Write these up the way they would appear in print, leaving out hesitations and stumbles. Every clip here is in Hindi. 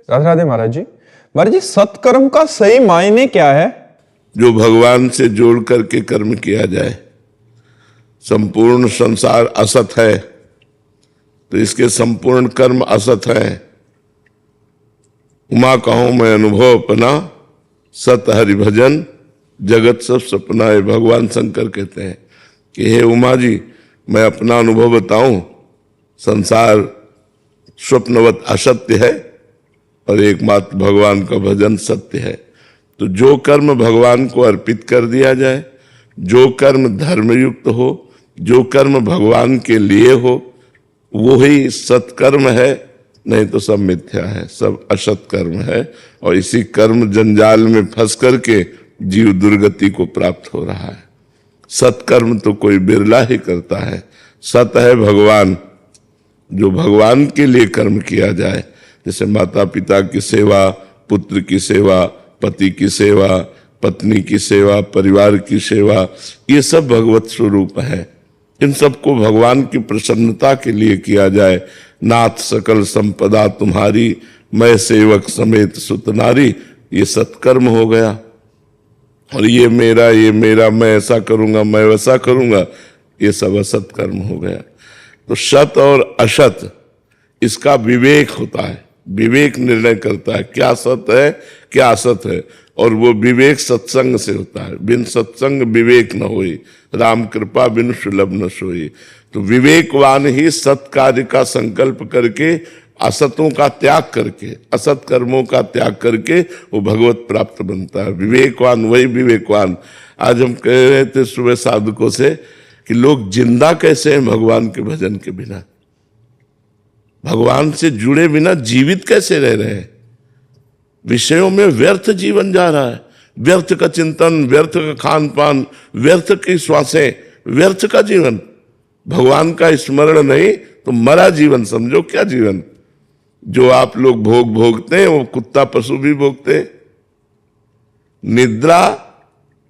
राधे राधे महाराज जी। महाराज जी, सत्कर्म का सही मायने क्या है? जो भगवान से जोड़ करके कर्म किया जाए। संपूर्ण संसार असत है तो इसके संपूर्ण कर्म असत है। उमा कहूं मैं अनुभव अपना, सत हरि भजन जगत सब सपना है। भगवान शंकर कहते हैं कि हे उमा जी, मैं अपना अनुभव बताऊं, संसार स्वप्नवत असत्य है और एकमात्र भगवान का भजन सत्य है। तो जो कर्म भगवान को अर्पित कर दिया जाए, जो कर्म धर्मयुक्त हो, जो कर्म भगवान के लिए हो, वो ही सत्कर्म है, नहीं तो सब मिथ्या है, सब असत कर्म है। और इसी कर्म जंजाल में फंस करके जीव दुर्गति को प्राप्त हो रहा है। सत्कर्म तो कोई बिरला ही करता है। सत है भगवान, जो भगवान के लिए कर्म किया जाए, जैसे माता पिता की सेवा, पुत्र की सेवा, पति की सेवा, पत्नी की सेवा, परिवार की सेवा, ये सब भगवत स्वरूप है। इन सबको भगवान की प्रसन्नता के लिए किया जाए। नाथ सकल संपदा तुम्हारी, मैं सेवक समेत सुत नारी, ये सत्कर्म हो गया। और ये मेरा, मैं ऐसा करूंगा, मैं वैसा करूंगा, ये सब असत कर्म हो गया। तो सत और असत, इसका विवेक होता है। विवेक निर्णय करता है क्या सत है क्या असत है, और वो विवेक सत्संग से होता है। बिन सत्संग विवेक न होई, राम कृपा बिन सुलभ न सोई। तो विवेकवान ही सत कार्य का संकल्प करके, असतों का त्याग करके, असत कर्मों का त्याग करके वो भगवत प्राप्त बनता है। विवेकवान वही विवेकवान। आज हम कह रहे थे सुबह साधकों से कि लोग जिंदा कैसे हैं भगवान के भजन के बिना, भगवान से जुड़े बिना जीवित कैसे रह रहे हैं। विषयों में व्यर्थ जीवन जा रहा है। व्यर्थ का चिंतन, व्यर्थ का खान पान, व्यर्थ की श्वासें, व्यर्थ का जीवन। भगवान का स्मरण नहीं तो मरा जीवन समझो। क्या जीवन? जो आप लोग भोग भोगते हैं वो कुत्ता पशु भी भोगते हैं। निद्रा,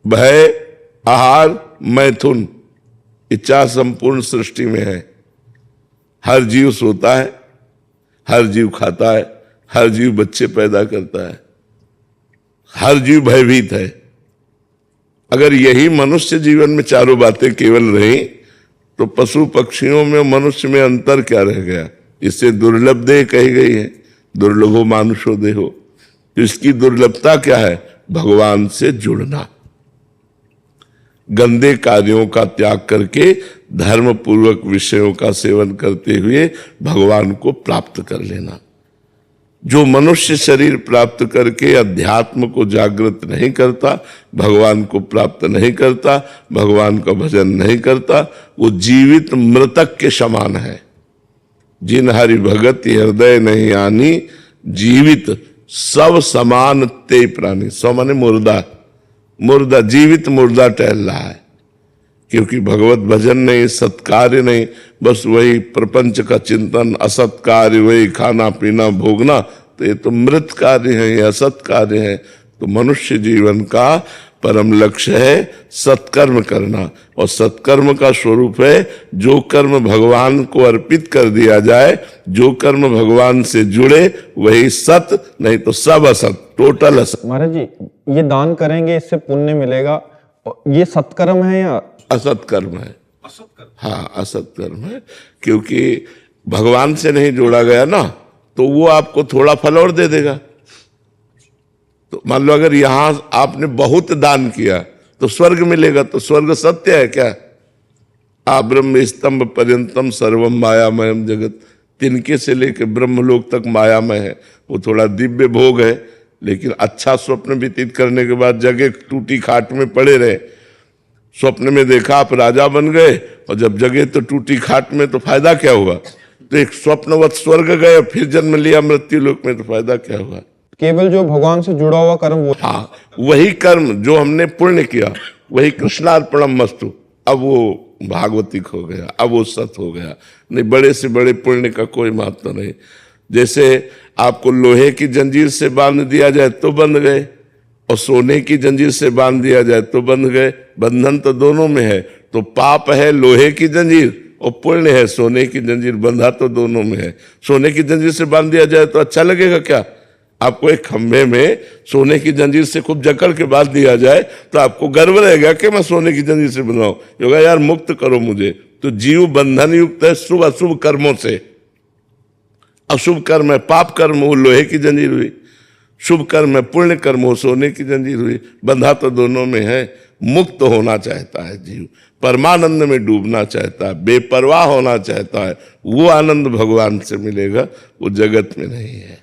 भय, आहार, मैथुन, इच्छा संपूर्ण सृष्टि में है। हर जीव सोता है, हर जीव खाता है, हर जीव बच्चे पैदा करता है, हर जीव भयभीत है। अगर यही मनुष्य जीवन में चारों बातें केवल रही तो पशु पक्षियों में मनुष्य में अंतर क्या रह गया? इससे दुर्लभ देह कही गई है, दुर्लभो मानुषो देहो। तो इसकी दुर्लभता क्या है? भगवान से जुड़ना, गंदे कार्यों का त्याग करके धर्म पूर्वक विषयों का सेवन करते हुए भगवान को प्राप्त कर लेना। जो मनुष्य शरीर प्राप्त करके अध्यात्म को जागृत नहीं करता, भगवान को प्राप्त नहीं करता, भगवान का भजन नहीं करता, वो जीवित मृतक के समान है। जिन हरि भगत हृदय नहीं आनी, जीवित सब समान ते प्राणी। सौ माने मुर्दा, मुर्दा, जीवित मुर्दा टहल रहा है। क्योंकि भगवत भजन नहीं, सत्कार्य नहीं, बस वही प्रपंच का चिंतन, असत कार्य, वही खाना पीना भोगना, तो ये तो मृत कार्य है, ये असत कार्य है। तो मनुष्य जीवन का परम लक्ष्य है सत्कर्म करना। और सत्कर्म का स्वरूप है जो कर्म भगवान को अर्पित कर दिया जाए, जो कर्म भगवान से जुड़े, वही सत, नहीं तो सब असत, टोटल असत। महाराज जी, ये दान करेंगे इससे पुण्य मिलेगा, ये सत्कर्म है या असत कर्म है? असत कर्म, हाँ असत कर्म है। क्योंकि भगवान से नहीं जोड़ा गया ना, तो वो आपको थोड़ा फल और दे देगा। तो मान लो अगर यहां आपने बहुत दान किया तो स्वर्ग मिलेगा, तो स्वर्ग सत्य है क्या? आ ब्रह्म स्तंभ पर्यंतम सर्वम मायामयम जगत। तिनके से लेकर ब्रह्मलोक तक मायामय है। वो थोड़ा दिव्य भोग है, लेकिन अच्छा स्वप्न व्यतीत करने के बाद जगह टूटी खाट में पड़े रहे। स्वप्न में देखा आप राजा बन गए, और जब जगह तो टूटी खाट में, तो फायदा क्या हुआ? तो एक स्वप्नवत स्वर्ग गए, फिर जन्म लिया मृत्यु लोक में, तो फायदा क्या हुआ? केवल जो भगवान से जुड़ा हुआ कर्म वो, हाँ, वही कर्म जो हमने पुण्य किया, वही कृष्णार्पणम मस्तु। अब वो भागवतिक हो गया, अब वो सत हो गया। नहीं, बड़े से बड़े पुण्य का कोई महत्व नहीं। जैसे आपको लोहे की जंजीर से बांध दिया जाए तो बंध गए, और सोने की जंजीर से बांध दिया जाए तो बंध गए। बंधन तो दोनों में है। तो पाप है लोहे की जंजीर, और पुण्य है सोने की जंजीर, बंधा तो दोनों में है। सोने की जंजीर से बांध दिया जाए तो अच्छा लगेगा क्या? आपको एक खंभे में सोने की जंजीर से खूब जकड़ के बांध दिया जाए तो आपको गर्व रहेगा कि मैं सोने की जंजीर से बनाऊं। ये होगा यार मुक्त करो मुझे। तो जीव बंधन युक्त है शुभ अशुभ कर्मों से। अशुभ कर्म है पाप कर्म हो लोहे की जंजीर हुई, शुभ कर्म है पुण्य कर्म हो सोने की जंजीर हुई। बंधा तो दोनों में है। मुक्त होना चाहता है जीव, परमानंद में डूबना चाहता है, बेपरवाह होना चाहता है। वो आनंद भगवान से मिलेगा, वो जगत में नहीं है।